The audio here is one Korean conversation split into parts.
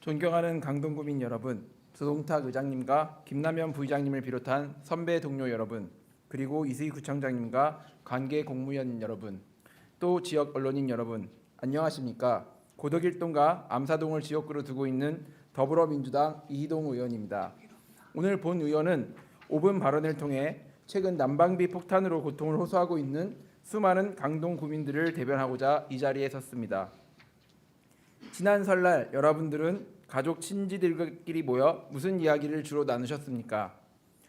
존경하는 강동구민 여러분, 조동탁 의장님과 김남현 부의장님을 비롯한 선배 동료 여러분, 그리고 이수희 구청장님과 관계 공무원 여러분, 또 지역 언론인 여러분, 안녕하십니까? 고덕일동과 암사동을 지역구로 두고 있는 더불어민주당 이희동 의원입니다. 오늘 본 의원은 5분 발언을 통해 최근 난방비 폭탄으로 고통을 호소하고 있는 수많은 강동 구민들을 대변하고자 이 자리에 섰습니다. 지난 설날 여러분들은 가족 친지들끼리 모여 무슨 이야기를 주로 나누셨습니까?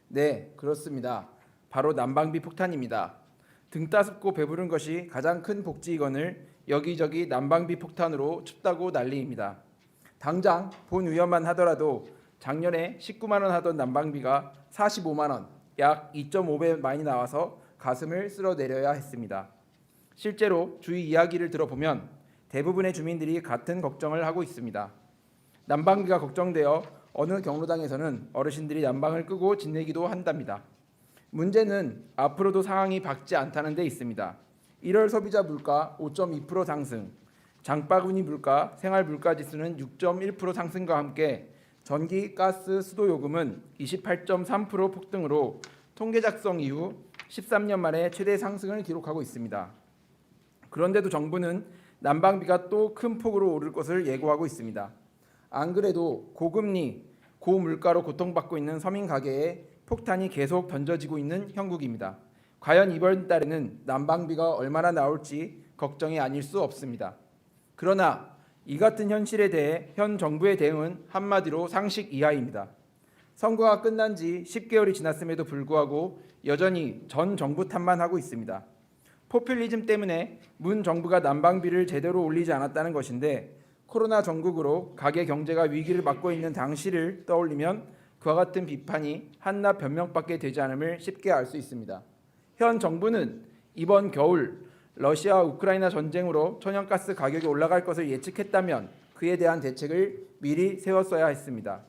네, 그렇습니다. 바로 난방비 폭탄입니다. 등 따숩고 배부른 것이 가장 큰 복지이건을 여기저기 난방비 폭탄으로 춥다고 난리입니다. 당장 본 의원만 하더라도 작년에 19만 원 하던 난방비가 45만 원, 약 2.5배 많이 나와서 가슴을 쓸어내려야 했습니다. 실제로 주위 이야기를 들어보면 대부분의 주민들이 같은 걱정을 하고 있습니다. 난방비가 걱정되어 어느 경로당에서는 어르신들이 난방을 끄고 지내기도 한답니다. 문제는 앞으로도 상황이 밝지 않다는 데 있습니다. 1월 소비자 물가 5.2% 상승, 장바구니 물가, 생활 물가 지수는 6.1% 상승과 함께 전기, 가스, 수도 요금은 28.3% 폭등으로 통계 작성 이후 13년 만에 최대 상승을 기록하고 있습니다. 그런데도 정부는 난방비가 또 큰 폭으로 오를 것을 예고하고 있습니다. 안 그래도 고금리, 고물가로 고통받고 있는 서민 가게에 폭탄이 계속 던져지고 있는 형국입니다. 과연 이번 달에는 난방비가 얼마나 나올지 걱정이 아닐 수 없습니다. 그러나 이 같은 현실에 대해 현 정부의 대응은 한마디로 상식 이하입니다. 선거가 끝난 지 10개월이 지났음에도 불구하고 여전히 전 정부 탓만 하고 있습니다. 포퓰리즘 때문에 문 정부가 난방비를 제대로 올리지 않았다는 것인데 코로나 전국으로 가계 경제가 위기를 맞고 있는 당시를 떠올리면 그와 같은 비판이 한낱 변명밖에 되지 않음을 쉽게 알 수 있습니다. 현 정부는 이번 겨울 러시아 우크라이나 전쟁으로 천연가스 가격이 올라갈 것을 예측했다면 그에 대한 대책을 미리 세웠어야 했습니다.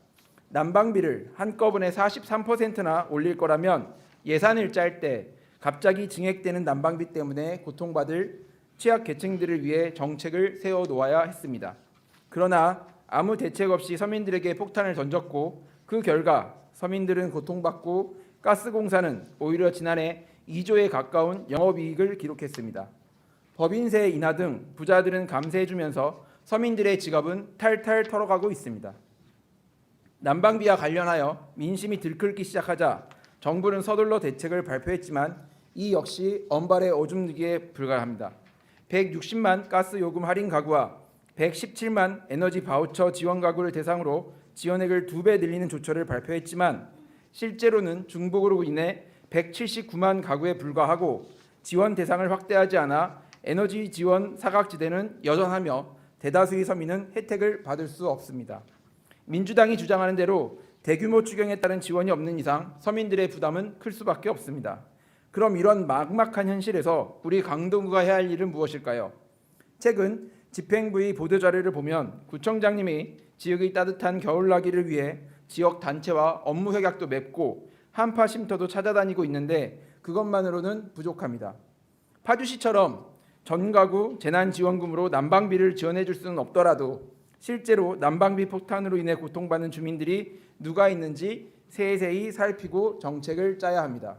난방비를 한꺼번에 43%나 올릴 거라면 예산을 짤 때 갑자기 증액되는 난방비 때문에 고통받을 취약계층들을 위해 정책을 세워놓아야 했습니다. 그러나 아무 대책 없이 서민들에게 폭탄을 던졌고 그 결과 서민들은 고통받고 가스공사는 오히려 지난해 2조에 가까운 영업이익을 기록했습니다. 법인세 인하 등 부자들은 감세해주면서 서민들의 지갑은 탈탈 털어가고 있습니다. 난방비와 관련하여 민심이 들끓기 시작하자 정부는 서둘러 대책을 발표했지만 이 역시 언발의 오줌누기에 불과합니다. 160만 가스 요금 할인 가구와 117만 에너지 바우처 지원 가구를 대상으로 지원액을 2배 늘리는 조처를 발표했지만 실제로는 중복으로 인해 179만 가구에 불과하고 지원 대상을 확대하지 않아 에너지 지원 사각지대는 여전하며 대다수의 서민은 혜택을 받을 수 없습니다. 민주당이 주장하는 대로 대규모 추경에 따른 지원이 없는 이상 서민들의 부담은 클 수밖에 없습니다. 그럼 이런 막막한 현실에서 우리 강동구가 해야 할 일은 무엇일까요? 최근 집행부의 보도자료를 보면 구청장님이 지역의 따뜻한 겨울나기를 위해 지역 단체와 업무 협약도 맺고 한파 쉼터도 찾아다니고 있는데 그것만으로는 부족합니다. 파주시처럼 전가구 재난지원금으로 난방비를 지원해 줄 수는 없더라도 실제로 난방비 폭탄으로 인해 고통받는 주민들이 누가 있는지 세세히 살피고 정책을 짜야 합니다.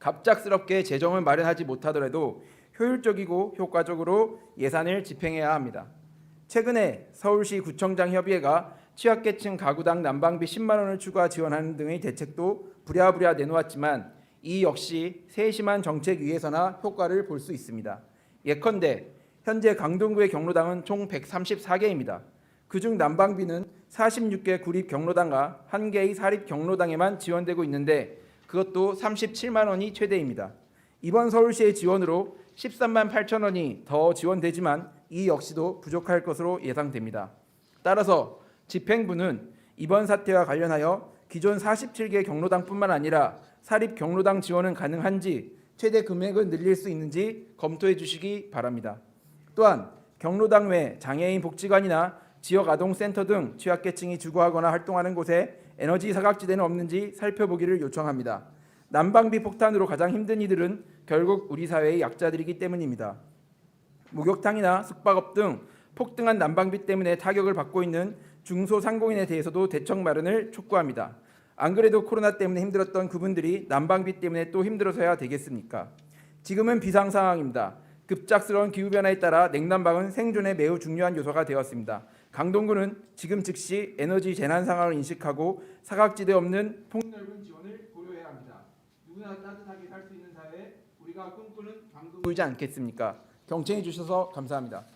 갑작스럽게 재정을 마련하지 못하더라도 효율적이고 효과적으로 예산을 집행해야 합니다. 최근에 서울시 구청장 협의회가 취약계층 가구당 난방비 10만 원을 추가 지원하는 등의 대책도 부랴부랴 내놓았지만 이 역시 세심한 정책 위에서나 효과를 볼 수 있습니다. 예컨대 현재 강동구의 경로당은 총 134개입니다. 그중 난방비는 46개 구립 경로당과 1개의 사립 경로당에만 지원되고 있는데 그것도 37만 원이 최대입니다. 이번 서울시의 지원으로 13만 8천 원이 더 지원되지만 이 역시도 부족할 것으로 예상됩니다. 따라서 집행부는 이번 사태와 관련하여 기존 47개 경로당뿐만 아니라 사립 경로당 지원은 가능한지 최대 금액을 늘릴 수 있는지 검토해 주시기 바랍니다. 또한 경로당 외 장애인 복지관이나 지역 아동센터 등 취약계층이 주거하거나 활동하는 곳에 에너지 사각지대는 없는지 살펴보기를 요청합니다. 난방비 폭탄으로 가장 힘든 이들은 결국 우리 사회의 약자들이기 때문입니다. 목욕탕이나 숙박업 등 폭등한 난방비 때문에 타격을 받고 있는 중소상공인에 대해서도 대책 마련을 촉구합니다. 안 그래도 코로나 때문에 힘들었던 그분들이 난방비 때문에 또 힘들어서야 되겠습니까? 지금은 비상 상황입니다. 급작스러운 기후변화에 따라 냉난방은 생존에 매우 중요한 요소가 되었습니다. 강동구는 지금 즉시 에너지 재난 상황을 인식하고 사각지대 없는 폭넓은 지원을 고려해야 합니다. 누구나 따뜻하게 살 수 있는 사회, 우리가 꿈꾸는 강동구이지 않겠습니까? 경청해 주셔서 감사합니다.